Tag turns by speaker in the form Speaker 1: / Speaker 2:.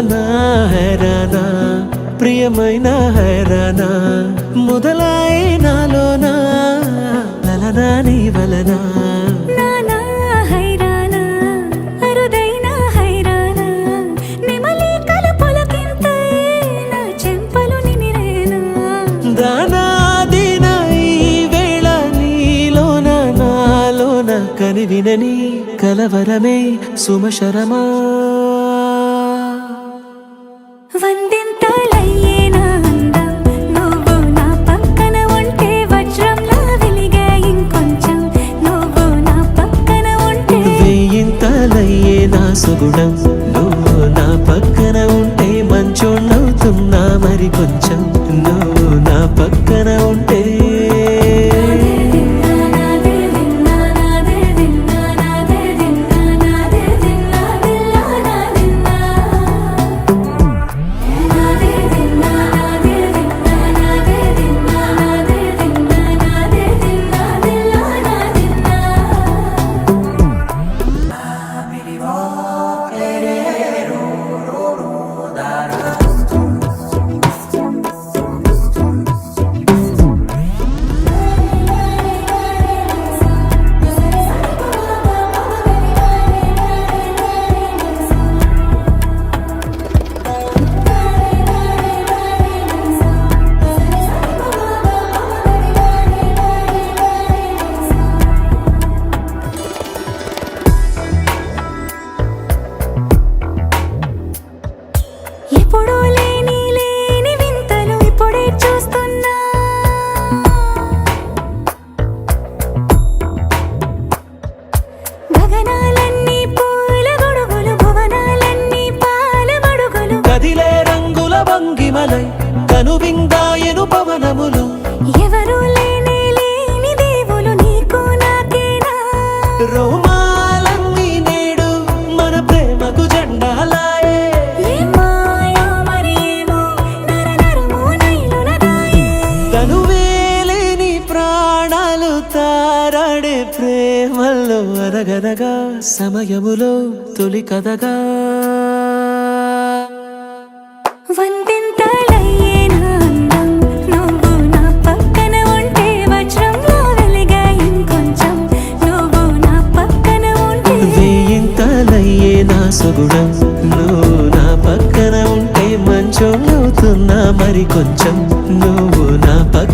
Speaker 1: నా హైరానా ప్రియమైన హైరానా మొదలాయి నాలోనా లలనా నీ వలనా కని వినని కలవరమే సుమశరమా
Speaker 2: వందింతలయ్యేనా అందం నువ్వు నా పక్కన ఉంటే వజ్రంలా వెలిగే ఇంకొంచెం నువ్వు నా పక్కన ఉంటే
Speaker 1: వేయింతలయ్యేనా సుగుణం నువ్వు నా పక్కన ఉంటే మంచోణ్ణవుతున్నా మరి కొంచెం నువ్వు నా పక్కన ఉంటే
Speaker 2: ఎప్పుడూ లేని వింతలు ఇప్పుడే చూస్తున్నా గగనాలన్నీ పూల గొడుగులు భువనాలన్నీ పాల గొడుగులు
Speaker 1: కదిలే రంగుల భంగిమలై కనువిందాయను పవనములు
Speaker 2: ఎవరు లేని దేవులు నీకు నాకేనా
Speaker 1: రోమాలన్నీ నేడు మన ప్రేమకు జెండాలాయే తనువేలేని ప్రాణాలు తారాడే ప్రేమల్లో అరగనగా సమయములో తొలి కథగా
Speaker 2: వందింతలయ్యేనా అందం నువ్వు నా పక్కన ఉంటే వజ్రంలా వెలిగే ఇంకొంచెం నువ్వు నా పక్కన ఉంటే
Speaker 1: వేయింతలయ్యేనా సుగుణం నువ్వు నా పక్కన ఉంటే మంచోణ్ణవుతున్నా మరి కొంచెం నువ్వు నా పక్కన